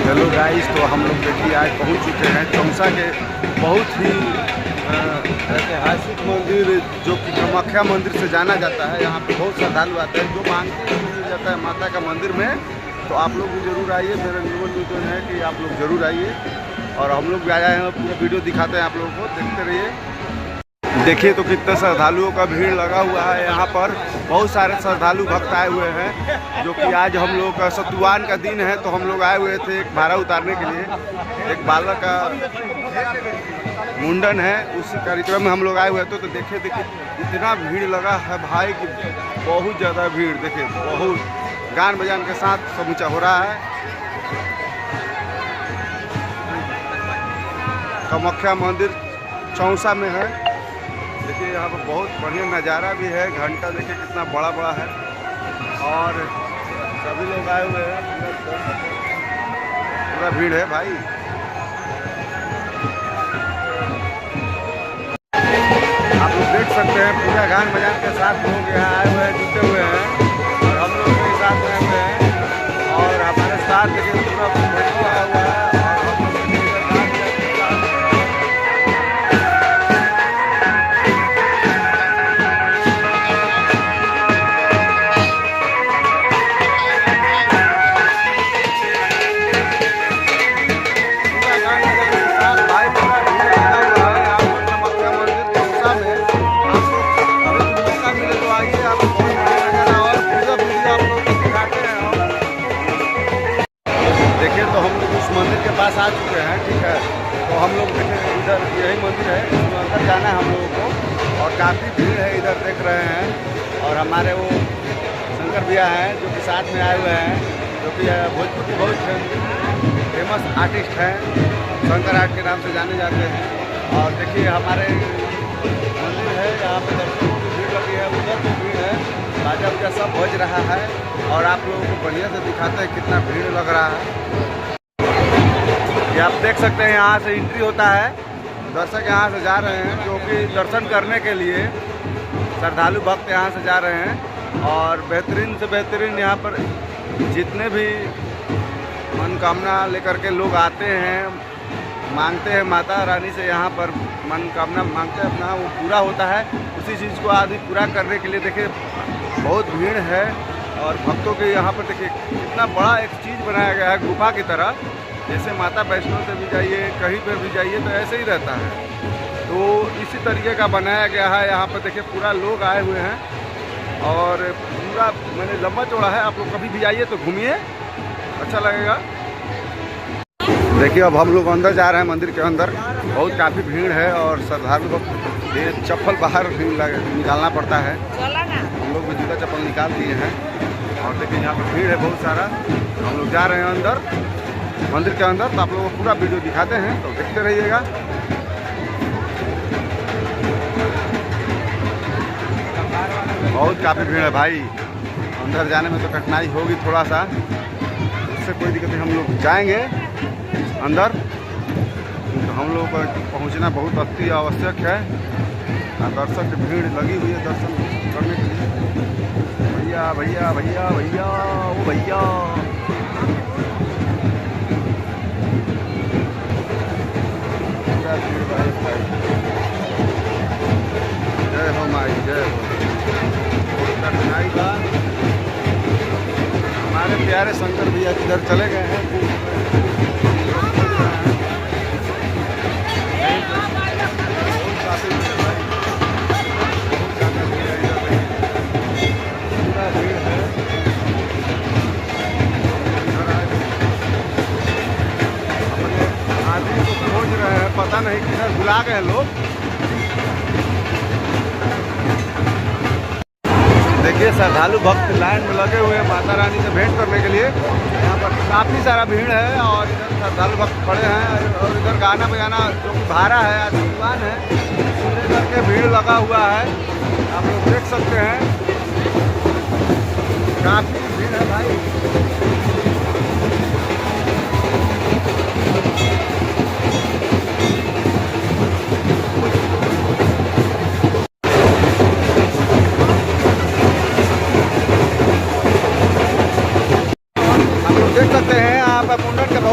Hello guys, तो हम लोग देखिए आज पहुंच चुके हैं चौसा के बहुत ही ऐतिहासिक मंदिर जो कि कामाख्या मंदिर से जाना जाता है। यहाँ पे बहुत श्रद्धालु आते हैं, जो मांगते हैं मिल जाता है माता का मंदिर में। तो आप लोग भी जरूर आइए, मेरा निवेदन है कि आप लोग जरूर आइए। और हम लोग भी आए हैं, पूरा वीडियो दिखाते हैं आप लोगों को, देखते रहिए। देखिए तो कितने श्रद्धालुओं का भीड़ लगा हुआ है यहाँ पर। बहुत सारे श्रद्धालु भक्त आए हुए हैं, जो कि आज हम लोग का सतुवान का दिन है, तो हम लोग आए हुए थे एक भाड़ा उतारने के लिए। एक बालक का मुंडन है, उस कार्यक्रम में हम लोग आए हुए थे। तो देखिए इतना भीड़ लगा है भाई कि बहुत ज़्यादा भीड़। देखिए बहुत गान बजान के साथ समूचा हो रहा है। कामाख्या मंदिर चौसा में है। देखिए यहाँ पर बहुत बढ़िया नज़ारा भी है। घंटा देखिए कितना बड़ा बड़ा है और सभी लोग आए हुए हैं। पूरा भीड़ है भाई। आप लोग देख सकते हैं पूरा गान बजान के साथ लोग यहाँ आए हुए हैं, जुटे हुए हैं। और हम लोग के साथ आए हुए हैं और हमारे साथ देखिए पूरा फैमिली आया हुआ है। देखिए तो हम लोग उस मंदिर के पास आ चुके हैं, ठीक है। तो हम लोग देखिए इधर यही मंदिर है, इसमें अंदर जाना है हम लोगों को। और काफ़ी भीड़ है इधर, देख रहे हैं। और हमारे वो शंकर भैया हैं जो कि साथ में आए हुए हैं, जो कि भोजपुर के बहुत फेमस आर्टिस्ट हैं, शंकर आर्ट के नाम से जाने जाते हैं। और देखिए हमारे मंदिर है, यहाँ पे दर्शकों की भीड़ लगी है, उधर भी भीड़ है, बाजा उजा सब बज रहा है। और आप लोगों को बढ़िया से दिखाते हैं कितना भीड़ लग रहा है। ये आप देख सकते हैं, यहाँ से एंट्री होता है, दर्शक यहाँ से जा रहे हैं, जो कि दर्शन करने के लिए श्रद्धालु भक्त यहाँ से जा रहे हैं। और बेहतरीन से बेहतरीन यहाँ पर जितने भी मनोकामना लेकर के लोग आते हैं, मांगते हैं माता रानी से, यहाँ पर मनोकामना मांगते हैं अपना, वो पूरा होता है। उसी चीज़ को आदि पूरा करने के लिए देखिए बहुत भीड़ है। और भक्तों के यहाँ पर देखिए कितना बड़ा एक चीज़ बनाया गया है, गुफा की तरह। जैसे माता वैष्णो से भी जाइए, कहीं पर भी जाइए तो ऐसे ही रहता है। तो इसी तरीके का बनाया गया है। यहाँ पर देखिए पूरा लोग आए हुए हैं और पूरा मैंने लंबा चौड़ा है। आप लोग कभी भी आइए तो घूमिए, अच्छा लगेगा। देखिए अब हम लोग अंदर जा रहे हैं, मंदिर के अंदर बहुत काफ़ी भीड़ है। और श्रद्धालु लोग चप्पल बाहर निकालना पड़ता है, हम लोग भी जूता चप्पल निकाल दिए हैं। और देखिए यहाँ पर भीड़ है बहुत सारा। हम लोग जा रहे हैं अंदर, मंदिर के अंदर। तो आप लोगों को पूरा वीडियो दिखाते हैं, तो देखते रहिएगा। बहुत काफ़ी भीड़ है भाई। अंदर जाने में तो कठिनाई होगी थोड़ा सा, उससे कोई दिक्कत नहीं। हम लोग जाएंगे अंदर, तो हम लोगों को पहुंचना बहुत अति आवश्यक है। दर्शक की भीड़ लगी हुई है दर्शन करने के लिए। भैया भैया भैया भैया ओ भैया, जय हो माई, जय हो। कठिनाई का हमारे प्यारे शंकर भैया किधर चले गए हैं। पता नहीं किधर बुला गए लोग। देखिए श्रद्धालु भक्त लाइन में लगे हुए हैं माता रानी से भेंट करने के लिए। यहाँ पर काफ़ी सारा भीड़ है और इधर श्रद्धालु भक्त खड़े हैं। और इधर गाना बजाना जो कि भाड़ा है, आशीर्वाद है, सुनने करके भीड़ लगा हुआ है। आप लोग देख सकते हैं काफ़ी भीड़ है भाई।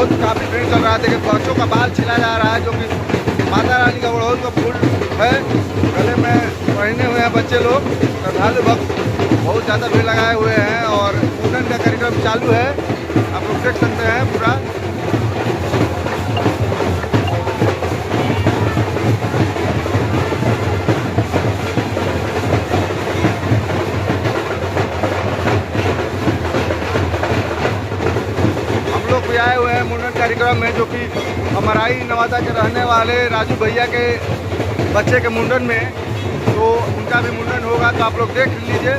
बहुत काफ़ी भीड़ चल रहा है। देखिए बच्चों का बाल छिला जा रहा है, जो कि माता रानी का गुड़हल का फूल है, गले में पहने हुए हैं बच्चे लोग। श्रद्धालु भक्त बहुत ज़्यादा भीड़ लगाए हुए हैं और मुंडन का कार्यक्रम चालू है, आप लोग देख सकते हैं पूरा। हम लोग भी आए हुए हैं मुंडन कार्यक्रम में, जो कि अमराई नवादा के रहने वाले राजू भैया के बच्चे के मुंडन में, तो उनका भी मुंडन होगा, तो आप लोग देख लीजिए।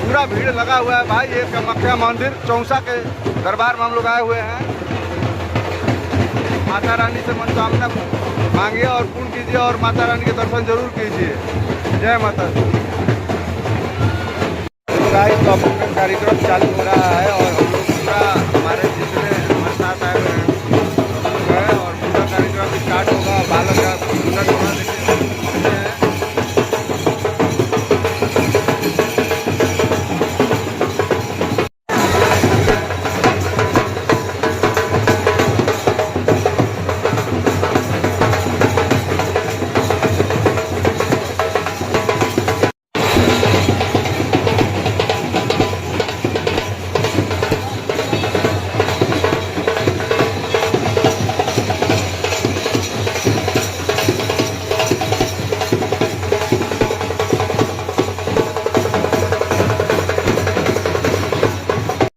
पूरा भीड़ लगा हुआ है भाई। ये कामाख्या मंदिर चौसा के दरबार में हम लोग आए हुए हैं। माता रानी से मनोकामना मांगिए और पूर्ण कीजिए और माता रानी के दर्शन जरूर कीजिए। जय माता दी। तो गाइस, मुंडन कार्यक्रम चालू हो रहा है और